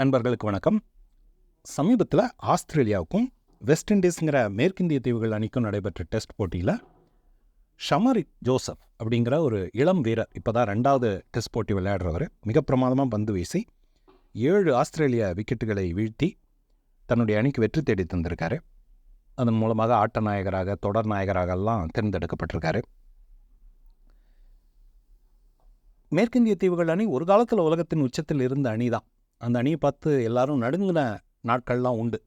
நண்பர்களுக்கு வணக்கம். சமீபத்தில் ஆஸ்திரேலியாவுக்கும் வெஸ்ட் இண்டீஸுங்கிற மேற்கிந்திய தீவுகள் அணிக்கும் நடைபெற்ற டெஸ்ட் போட்டியில் ஷமர் ஜோசப் அப்படிங்கிற ஒரு இளம் வீரர் இப்போ தான் 2வது டெஸ்ட் போட்டி விளையாடுறவர் மிக பிரமாதமாக பந்து வீசி 7 ஆஸ்திரேலிய விக்கெட்டுகளை வீழ்த்தி தன்னுடைய அணிக்கு வெற்றி தேடி தந்திருக்காரு. அதன் மூலமாக ஆட்ட நாயகராக தொடர் நாயகராகலாம் தேர்ந்தெடுக்கப்பட்டிருக்காரு. மேற்கிந்திய தீவுகள் அணி ஒரு காலத்தில் உலகத்தின் உச்சத்தில் இருந்த அணி தான். அந்த அணியை பார்த்து எல்லாரும் நடுங்கின நாட்கள்லாம் உண்டு.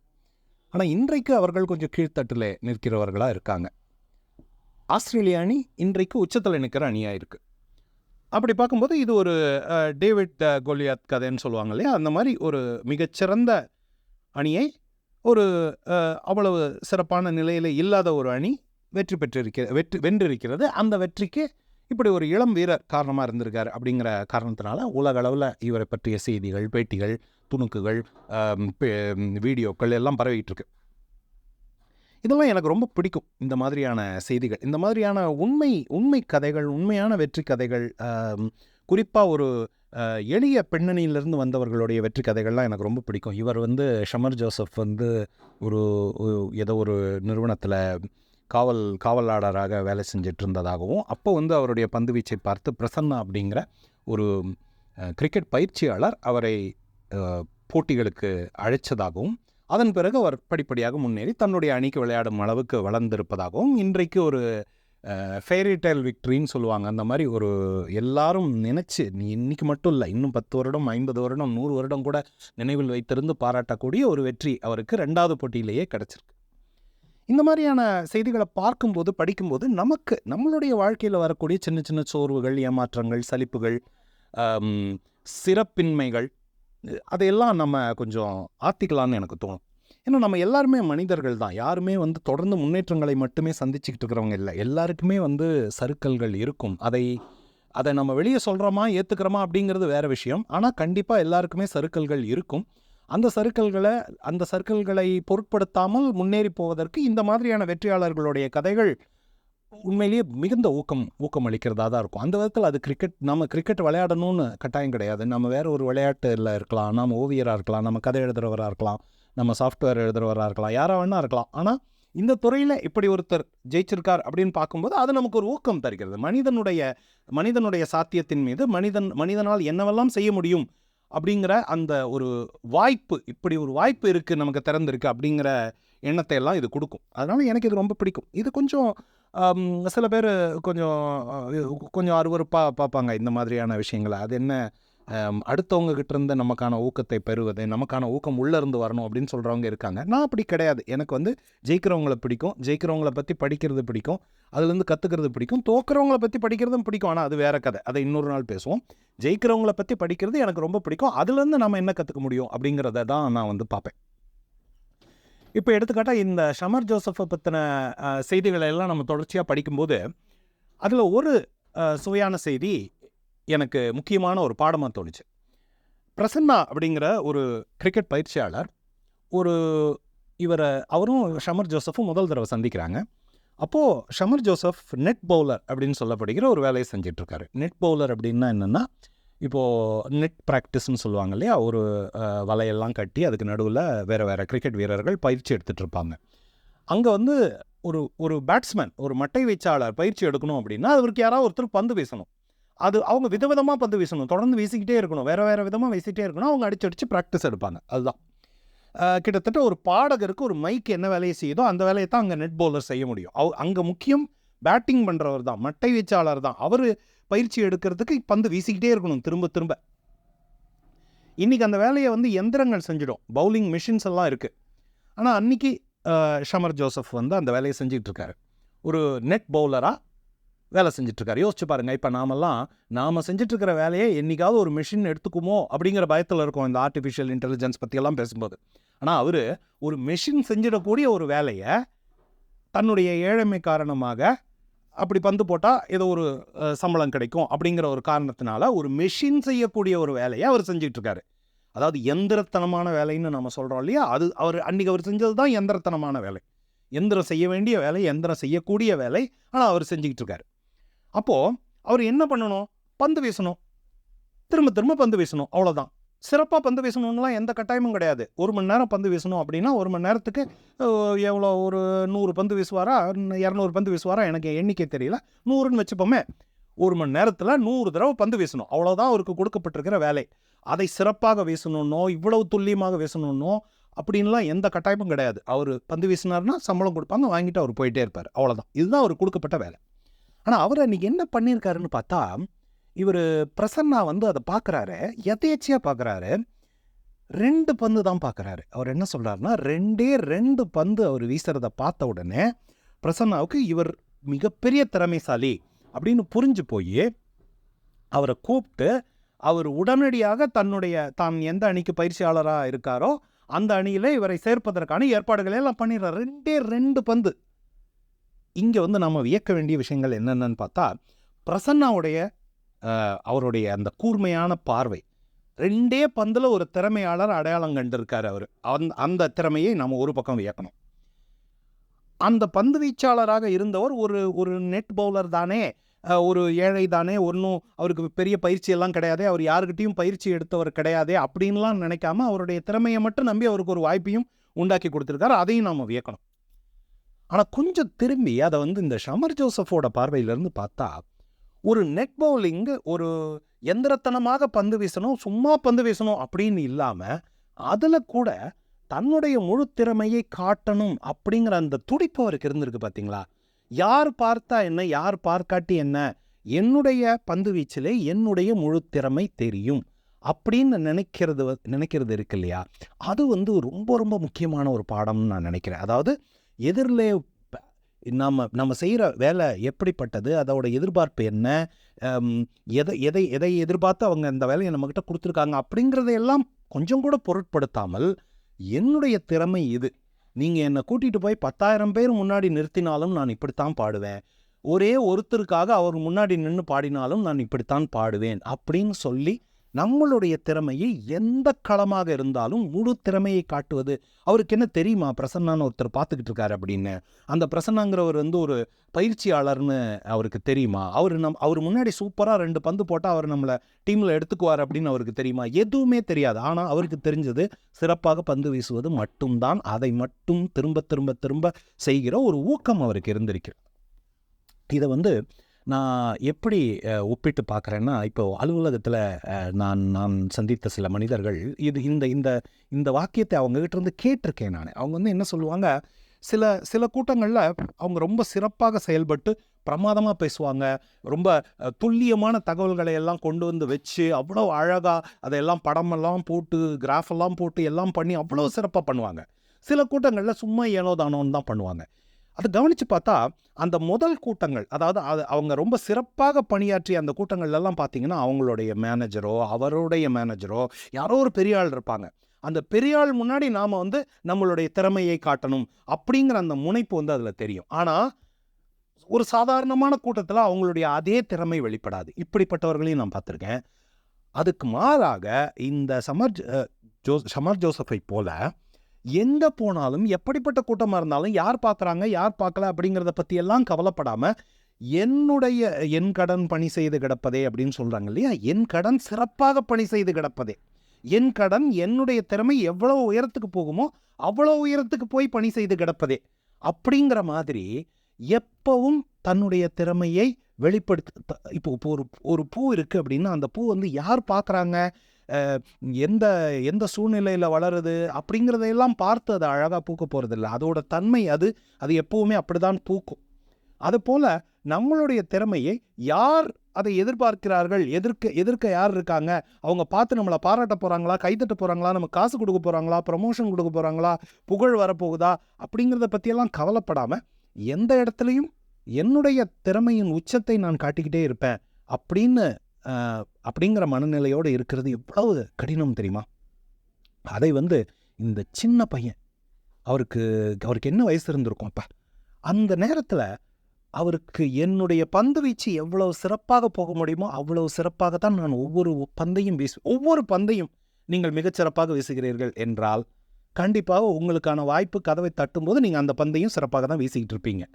ஆனால் இன்றைக்கு அவர்கள் கொஞ்சம் கீழ்த்தட்டில் நிற்கிறவர்களாக இருக்காங்க. ஆஸ்திரேலிய அணி இன்றைக்கு உச்சத்தில் நிற்கிற அணியாக இருக்குது. அப்படி பார்க்கும்போது இது ஒரு டேவிட் கோலியாத் கதைன்னு சொல்லுவாங்க இல்லையா, அந்த மாதிரி ஒரு மிகச்சிறந்த அணியை ஒரு அவ்வளவு சிறப்பான நிலையில் இல்லாத ஒரு அணி வென்றிருக்கிறது. அந்த வெற்றிக்கு இப்படி ஒரு இளம் வீரர் காரணமாக இருந்திருக்காரு. அப்படிங்கிற காரணத்தினால உலக அளவில் இவரை பற்றிய செய்திகள், பேட்டிகள், துணுக்குகள், வீடியோக்கள் எல்லாம் பரவிட்டு இருக்கு. இதெல்லாம் எனக்கு ரொம்ப பிடிக்கும். இந்த மாதிரியான செய்திகள், இந்த மாதிரியான உண்மை கதைகள், உண்மையான வெற்றி கதைகள், குறிப்பாக ஒரு எளிய பின்னணியிலிருந்து வந்தவர்களுடைய வெற்றி கதைகள்லாம் எனக்கு ரொம்ப பிடிக்கும். இவர் ஷமர் ஜோசப் ஏதோ ஒரு நிறுவனத்தில் காவலாளராக வேலை செஞ்சிட்டு இருந்ததாகவும், அப்போ அவருடைய பந்து வீச்சை பார்த்து பிரசன்னா அப்படிங்கிற ஒரு கிரிக்கெட் பயிற்சியாளர் அவரை போட்டிகளுக்கு அழைச்சதாகவும், அதன் பிறகு அவர் படிப்படியாக முன்னேறி தன்னுடைய அணிக்கு விளையாடும் அளவுக்கு வளர்ந்திருப்பதாகவும், இன்றைக்கு ஒரு ஃபேரிடேல் விக்ட்ரின்னு சொல்லுவாங்க, அந்த மாதிரி ஒரு எல்லாரும் நினச்சி இன்னைக்கு மட்டும் இல்லை, இன்னும் 10 வருடம் 50 வருடம் 100 வருடம் கூட நினைவில் வைத்திருந்து பாராட்டக்கூடிய ஒரு வெற்றி அவருக்கு 2வது போட்டியிலேயே கிடச்சிருக்கு. இந்த மாதிரியான செய்திகளை பார்க்கும்போது, படிக்கும்போது நம்மளுடைய வாழ்க்கையில் வரக்கூடிய சின்ன சின்ன சோர்வுகள், ஏமாற்றங்கள், சலிப்புகள், சிறப்பின்மைகள், அதையெல்லாம் நம்ம கொஞ்சம் ஆத்திக்கலான்னு எனக்கு தோணும். ஏன்னா நம்ம எல்லாருமே மனிதர்கள் தான். யாருமே தொடர்ந்து முன்னேற்றங்களை மட்டுமே சந்திச்சுக்கிட்டு இருக்கிறவங்க இல்லை. எல்லாருக்குமே சறுக்கல்கள் இருக்கும். அதை நம்ம வெளியே சொல்கிறோமா ஏற்றுக்கிறோமா அப்படிங்கிறது வேறு விஷயம். ஆனால் கண்டிப்பாக எல்லாருக்குமே சறுக்கல்கள் இருக்கும். அந்த சர்க்கிள்களை பொருட்படுத்தாமல் முன்னேறி போவதற்கு இந்த மாதிரியான வெற்றியாளர்களுடைய கதைகள் உண்மையிலேயே மிகுந்த ஊக்கம் அளிக்கிறதா தான் இருக்கும். அந்த விதத்தில் அது நம்ம கிரிக்கெட் விளையாடணும்னு கட்டாயம் கிடையாது. நம்ம வேறு ஒரு விளையாட்டில் இருக்கலாம், நம்ம ஓவியராக இருக்கலாம், நம்ம கதை எழுதுகிறவராக இருக்கலாம், நம்ம சாஃப்ட்வேர் எழுதுகிறவராக இருக்கலாம், யாராக வேணா இருக்கலாம். ஆனால் இந்த துறையில் இப்படி ஒருத்தர் ஜெயிச்சிருக்கார் அப்படின்னு பார்க்கும்போது அது நமக்கு ஒரு ஊக்கம் தருகிறது. மனிதனுடைய சாத்தியத்தின் மீது மனிதனால் என்னவெல்லாம் செய்ய முடியும் அப்படிங்கிற அந்த ஒரு வாய்ப்பு, இப்படி ஒரு வாய்ப்பு இருக்குது, நமக்கு திறந்திருக்கு அப்படிங்கிற எண்ணத்தை எல்லாம் இது கொடுக்கும். அதனால் எனக்கு இது ரொம்ப பிடிக்கும். இது கொஞ்சம் சில பேர் கொஞ்சம் அருவருப்பாக பார்ப்பாங்க இந்த மாதிரியான விஷயங்களை. அது என்ன, அடுத்தவங்க கிட்டேருந்து நமக்கான ஊக்கத்தை பெறுவது, நமக்கான ஊக்கம் உள்ளேருந்து வரணும் அப்படின்னு சொல்கிறவங்க இருக்காங்க. நான் அப்படி கிடையாது. எனக்கு ஜெயிக்கிறவங்களை பிடிக்கும், ஜெயிக்கிறவங்கள பற்றி படிக்கிறது பிடிக்கும், அதுலேருந்து கற்றுக்கிறது பிடிக்கும், தோக்கிறவங்கள பற்றி படிக்கிறதும் பிடிக்கும். ஆனால் அது வேற கதை, அதை இன்னொரு நாள் பேசுவோம். ஜெயிக்கிறவங்கள பற்றி படிக்கிறது எனக்கு ரொம்ப பிடிக்கும். அதுலேருந்து நம்ம என்ன கற்றுக்க முடியும் அப்படிங்கிறத தான் நான் பார்ப்பேன். இப்போ எடுத்துக்காட்டால் இந்த ஷமர் ஜோசப்பை பற்றின செய்திகளை எல்லாம் நம்ம தொடர்ச்சியாக படிக்கும்போது அதில் ஒரு சுவையான செய்தி எனக்கு முக்கியமான ஒரு பாடமாக தோணுச்சு. பிரசன்னா அப்படிங்கிற ஒரு கிரிக்கெட் பயிற்சியாளர், அவரும் ஷமர் ஜோசஃபும் முதல் தடவை சந்திக்கிறாங்க. அப்போது ஷமர் ஜோசப் நெட் பவுலர் அப்படின்னு சொல்லப்படுகிற ஒரு வேலையை செஞ்சிட்ருக்காரு. நெட் பவுலர் அப்படின்னா என்னென்னா, இப்போது நெட் ப்ராக்டிஸ்ன்னு சொல்லுவாங்க இல்லையா, ஒரு வலையெல்லாம் கட்டி அதுக்கு நடுவில் வேறு கிரிக்கெட் வீரர்கள் பயிற்சி எடுத்துகிட்டு இருப்பாங்க. அங்கே ஒரு பேட்ஸ்மேன், ஒரு மட்டை வீச்சாளர் பயிற்சி எடுக்கணும் அப்படின்னா அவருக்கு யாராவது ஒருத்தர் பந்து வீசணும். அவங்க விதவிதமாக பந்து வீசணும், தொடர்ந்து வீசிக்கிட்டே இருக்கணும், வேறு விதமாக வீசிக்கிட்டே இருக்கணும். அவங்க அடிச்சு ப்ராக்டிஸ் எடுப்பாங்க. அதுதான் கிட்டத்தட்ட ஒரு பாடகருக்கு ஒரு மைக் என்ன வேலையை செய்யுதோ அந்த வேலையை தான் அங்கே நெட் பவுலர் செய்ய முடியும். அங்கே முக்கியம் பேட்டிங் பண்ணுறவர் தான், மட்டை வீச்சாளர் தான். அவர் பயிற்சி எடுக்கிறதுக்கு பந்து வீசிக்கிட்டே இருக்கணும் திரும்ப திரும்ப. இன்றைக்கி அந்த வேலையை எந்திரங்கள் செஞ்சிடும், பவுலிங் மிஷின்ஸ் எல்லாம் இருக்குது. ஆனால் அன்றைக்கி ஷமர் ஜோசப் அந்த வேலையை செஞ்சிகிட்டு இருக்காரு, ஒரு நெட் பவுலராக வேலை செஞ்சிட்ருக்காரு. யோசிச்சு பாருங்கள், இப்போ நாம் செஞ்சிட்ருக்கிற வேலையை என்றைக்காவது ஒரு மிஷின் எடுத்துக்குமோ அப்படிங்கிற பயத்தில் இருக்கும் இந்த ஆர்டிஃபிஷியல் இன்டெலிஜென்ஸ் பற்றியெல்லாம் பேசும்போது. ஆனால் அவர் ஒரு மிஷின் செஞ்சிடக்கூடிய ஒரு வேலையை தன்னுடைய ஏழ்மை காரணமாக, அப்படி பந்து போட்டால் ஏதோ ஒரு சம்பளம் கிடைக்கும் அப்படிங்கிற ஒரு காரணத்தினால ஒரு மிஷின் செய்யக்கூடிய ஒரு வேலையை அவர் செஞ்சிட்ருக்காரு. அதாவது எந்திரத்தனமான வேலைன்னு நம்ம சொல்கிறோம் இல்லையா, அது அன்றைக்கி அவர் செஞ்சது தான் எந்திரத்தனமான வேலை. எந்திரம் செய்ய வேண்டிய வேலை, எந்திரம் செய்யக்கூடிய வேலை, ஆனால் அவர் செஞ்சுக்கிட்டு இருக்காரு. அப்போது அவர் என்ன பண்ணணும், பந்து வீசணும், திரும்ப திரும்ப பந்து வீசணும், அவ்வளோதான். சிறப்பாக பந்து வீசணும்லாம் எந்த கட்டாயமும் கிடையாது. 1 மணி நேரம் பந்து வீசணும் அப்படின்னா 1 மணி நேரத்துக்கு எவ்வளோ ஒரு 100 பந்து வீசுவாரா, 200 பந்து வீசுவாரா, எனக்கு எண்ணிக்கை தெரியல. 100ன்னு வச்சுப்போமே. 1 மணி நேரத்தில் 100 தடவை பந்து வீசணும். அவ்வளோதான் அவருக்கு கொடுக்கப்பட்டிருக்கிற வேலை. அதை சிறப்பாக வீசணுன்னோ, இவ்வளவு துல்லியமாக வீசணுன்னோ அப்படின்லாம் எந்த கட்டாயமும் கிடையாது. அவர் பந்து வீசினார்னா சம்பளம் கொடுப்பாங்க, வாங்கிட்டு அவர் போயிட்டே இருப்பார். அவ்வளோதான். இதுதான் அவருக்கு கொடுக்கப்பட்ட வேலை. ஆனால் அவர் அன்றைக்கி என்ன பண்ணியிருக்காருன்னு பார்த்தா, இவர் பிரசன்னா வந்து அதை பார்க்குறாரு, எதேச்சியாக பார்க்குறாரு. 2 பந்து தான் பார்க்குறாரு. அவர் என்ன சொல்கிறாருன்னா, 2 பந்து அவர் வீசுறதை பார்த்த உடனே பிரசன்னாவுக்கு இவர் மிகப்பெரிய திறமைசாலி அப்படின்னு புரிஞ்சு போய் அவரை கூப்பிட்டு, அவர் உடனடியாக தான் எந்த அணிக்கு பயிற்சியாளராக இருக்காரோ அந்த அணியில் இவரை சேர்ப்பதற்கான ஏற்பாடுகளை எல்லாம் பண்ணிடுறாரு. 2 பந்து. இங்கே வந்து நம்ம வியக்க வேண்டிய விஷயங்கள் என்னென்னு பார்த்தா, பிரசன்னாவுடைய அவருடைய அந்த கூர்மையான பார்வை, 2 பந்தில் ஒரு திறமையாளர் அடையாளம் கண்டிருக்காரு அவர். அந்த திறமையை நம்ம ஒரு பக்கம் வியக்கணும். அந்த பந்து வீச்சாளராக இருந்தவர் ஒரு நெட் பவுலர் தானே, ஒரு ஏழை தானே, ஒன்றும் அவருக்கு பெரிய பயிற்சியெல்லாம் கிடையாது, அவர் யாருக்கிட்டையும் பயிற்சி எடுத்தவர் கிடையாதே அப்படின்லாம் நினைக்காம அவருடைய திறமையை மட்டும் நம்பி அவருக்கு ஒரு வாய்ப்பையும் உண்டாக்கி கொடுத்துருக்காரு. அதையும் நாம் வியக்கணும். ஆனால் கொஞ்சம் திரும்பி அதை வந்து இந்த ஷமர் ஜோசஃபோட பார்வையிலேருந்து பார்த்தா, ஒரு நெட் பவுலிங்கு ஒரு எந்திரத்தனமாக பந்து வீசணும், சும்மா பந்து வீசணும் அப்படின்னு இல்லாமல் அதில் கூட தன்னுடைய முழு திறமையை காட்டணும் அப்படிங்கிற அந்த துடிப்பு அவருக்கு இருந்திருக்கு. பார்த்தீங்களா? யார் பார்த்தா என்ன, யார் பார்க்காட்டி என்ன, என்னுடைய பந்து வீச்சிலே என்னுடைய முழு திறமை தெரியும் அப்படின்னு நினைக்கிறது இருக்கு இல்லையா? அது வந்து ரொம்ப ரொம்ப முக்கியமான ஒரு பாடம்னு நான் நினைக்கிறேன். அதாவது எதிரிலே நம்ம செய்கிற வேலை எப்படிப்பட்டது, அதோட எதிர்பார்ப்பு என்ன, எதை எதிர்பார்த்து அவங்க அந்த வேலையை நம்மக்கிட்ட கொடுத்துருக்காங்க அப்படிங்கிறதையெல்லாம் கொஞ்சம் கூட பொருட்படுத்தாமல், என்னுடைய திறமை இது, நீங்கள் என்னை கூட்டிகிட்டு போய் 10,000 பேர் முன்னாடி நிறுத்தினாலும் நான் இப்படித்தான் பாடுவேன், ஒரே ஒருத்தருக்காக அவர் முன்னாடி நின்று பாடினாலும் நான் இப்படித்தான் பாடுவேன் அப்படின்னு சொல்லி நம்மளுடைய திறமையை எந்த களமாக இருந்தாலும் முழு திறமையை காட்டுவது. அவருக்கு என்ன தெரியுமா, பிரசன்னான்னு ஒருத்தர் பார்த்துக்கிட்டு இருக்காரு அப்படின்னு? அந்த பிரசன்னாங்கிறவர் வந்து ஒரு பயிற்சியாளர்னு அவருக்கு தெரியுமா? அவர் முன்னாடி சூப்பராக 2 பந்து போட்டால் அவர் நம்மளை டீமில் எடுத்துக்குவார் அப்படின்னு அவருக்கு தெரியுமா? எதுவுமே தெரியாது. ஆனால் அவருக்கு தெரிஞ்சது சிறப்பாக பந்து வீசுவது மட்டும்தான். அதை மட்டும் திரும்ப திரும்ப திரும்ப செய்கிற ஒரு ஊக்கம் அவருக்கு இருந்திருக்கிறது. இதை வந்து நான் எப்படி ஒப்பிட்டு பார்க்குறேன்னா, இப்போ அலுவலகத்தில் நான் சந்தித்த சில மனிதர்கள் இந்த வாக்கியத்தை அவங்ககிட்ட இருந்து கேட்டிருக்கேன் நான். அவங்க வந்து என்ன சொல்லுவாங்க, சில கூட்டங்களில் அவங்க ரொம்ப சிறப்பாக செயல்பட்டு பிரமாதமாக பேசுவாங்க, ரொம்ப துல்லியமான தகவல்களை எல்லாம் கொண்டு வந்து வச்சு அவ்வளோ அழகாக அதையெல்லாம் படமெல்லாம் போட்டு கிராஃபெல்லாம் போட்டு எல்லாம் பண்ணி அவ்வளோ சிறப்பாக பண்ணுவாங்க. சில கூட்டங்களில் சும்மா ஏனோ தானோன்னு தான் பண்ணுவாங்க. அதை கவனித்து பார்த்தா அந்த முதல் கூட்டங்கள், அதாவது அவங்க ரொம்ப சிறப்பாக பணியாற்றிய அந்த கூட்டங்கள்லாம் பார்த்தீங்கன்னா அவங்களுடைய மேனேஜரோ அவருடைய மேனேஜரோ யாரோ ஒரு பெரிய ஆள் இருப்பாங்க. அந்த பெரிய ஆள் முன்னாடி நாம் வந்து நம்மளுடைய திறமையை காட்டணும் அப்படிங்கிற அந்த முனைப்பு வந்து அதில் தெரியும். ஆனால் ஒரு சாதாரணமான கூட்டத்தில் அவங்களுடைய அதே திறமை வெளிப்படாது. இப்படிப்பட்டவர்களையும் நான் பார்த்துருக்கேன். அதுக்கு மாறாக இந்த ஷமர் ஜோசஃபை போல எங்கே போனாலும் எப்படிப்பட்ட கூட்டமாக இருந்தாலும் யார் பார்க்குறாங்க யார் பார்க்கல அப்படிங்கிறத பற்றியெல்லாம் கவலைப்படாமல் என் கடன் பணி செய்து கிடப்பதே அப்படின்னு சொல்கிறாங்க இல்லையா? என் கடன் சிறப்பாக பணி செய்து கிடப்பதே, என் கடன் என்னுடைய திறமை எவ்வளோ உயரத்துக்கு போகுமோ அவ்வளோ உயரத்துக்கு போய் பணி செய்து கிடப்பதே அப்படிங்கிற மாதிரி எப்பவும் தன்னுடைய திறமையை வெளிப்படுத்த. இப்போ ஒரு பூ இருக்குது அப்படின்னா அந்த பூ வந்து யார் பார்க்குறாங்க, எந்த சூழ்நிலையில் வளருது அப்படிங்கிறதையெல்லாம் பார்த்து அது அழகாக பூக்க போகிறதில்ல. அதோட தன்மை அது எப்போவுமே அப்படிதான் பூக்கும். அதுபோல் நம்மளுடைய திறமையை யார் அதை எதிர்பார்க்கிறார்கள், எதிர்க்க யார் இருக்காங்க, அவங்க பார்த்து நம்மளை பாராட்ட போகிறாங்களா, கைத்தட்ட போகிறாங்களா, நமக்கு காசு கொடுக்க போகிறாங்களா, ப்ரமோஷன் கொடுக்க போகிறாங்களா, புகழ் வரப்போகுதா அப்படிங்கிறத பற்றியெல்லாம் கவலைப்படாமல் எந்த இடத்துலையும் என்னுடைய திறமையின் உச்சத்தை நான் காட்டிக்கிட்டே இருப்பேன் அப்படிங்கிற மனநிலையோடு இருக்கிறது எவ்வளவு கடினம் தெரியுமா? அதை வந்து இந்த சின்ன பையன் அவருக்கு என்ன வயசு இருந்திருக்கும் அப்போ அந்த நேரத்தில் அவருக்கு என்னுடைய பந்து வீச்சு எவ்வளவு சிறப்பாக போக முடியுமோ அவ்வளவு சிறப்பாக தான் நான் ஒவ்வொரு பந்தையும் நீங்கள் மிகச்சிறப்பாக வீசுகிறீர்கள் என்றால் கண்டிப்பாக உங்களுக்கான வாய்ப்பு கதவை தட்டும்போது நீங்கள் அந்த பந்தையும் சிறப்பாக தான் வீசிக்கிட்டு இருப்பீங்க.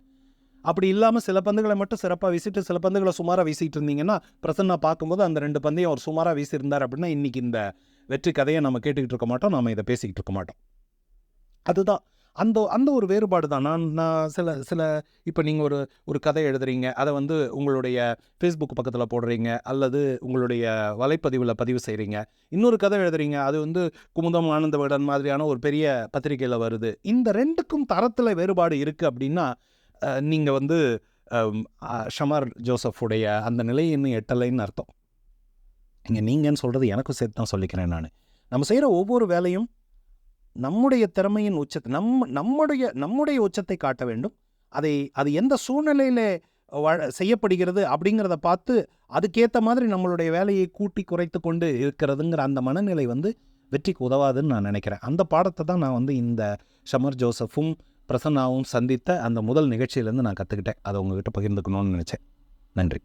அப்படி இல்லாமல் சில பந்துகளை மட்டும் சிறப்பாக வீசிட்டு சில பந்துகளை சுமாராக வீசிக்கிட்டு இருந்தீங்கன்னா பிரசன்னா பார்க்கும்போது அந்த 2 பந்தையும் அவர் சுமாராக வீசியிருந்தார் அப்படின்னா இன்றைக்கி இந்த வெற்றி கதையை நம்ம கேட்டுக்கிட்டு இருக்க மாட்டோம், நாம் இதை பேசிக்கிட்டு இருக்க மாட்டோம். அதுதான் அந்த அந்த ஒரு வேறுபாடு தான். நான் சில சில இப்போ நீங்கள் ஒரு கதை எழுதுறீங்க, அதை வந்து உங்களுடைய ஃபேஸ்புக் பக்கத்தில் போடுறீங்க, அல்லது உங்களுடைய வலைப்பதிவில் பதிவு செய்கிறீங்க. இன்னொரு கதை எழுதுறீங்க, அது வந்து குமுதம், ஆனந்த விகடன் மாதிரியான ஒரு பெரிய பத்திரிகையில் வருது. இந்த 2க்கும் தரத்தில் வேறுபாடு இருக்குது அப்படின்னா, நீங்கள் வந்து ஷமார் ஜோசஃபுடைய அந்த நிலையை இன்னும் எட்டலைன்னு அர்த்தம். நீங்கன்னு சொல்கிறது எனக்கும் சேர்த்து தான் சொல்லிக்கிறேன் நான். நம்ம செய்கிற ஒவ்வொரு வேலையும் நம்முடைய திறமையின் உச்சத்தை நம்முடைய உச்சத்தை காட்ட வேண்டும். அது எந்த சூழ்நிலையில் செய்யப்படுகிறது அப்படிங்கிறத பார்த்து அதுக்கேற்ற மாதிரி நம்மளுடைய வேலையை கூட்டி குறைத்து கொண்டு இருக்கிறதுங்கிற அந்த மனநிலை வந்து வெற்றிக்கு உதவாதுன்னு நான் நினைக்கிறேன். அந்த பாடத்தை தான் நான் வந்து இந்த ஷமர் ஜோசஃபும் பிரசன்னாவும் சந்தித்த அந்த முதல் நிகழ்ச்சியிலேருந்து நான் கற்றுக்கிட்டேன். அதை உங்ககிட்ட பகிர்ந்துக்கணும்னு நினச்சேன். நன்றி.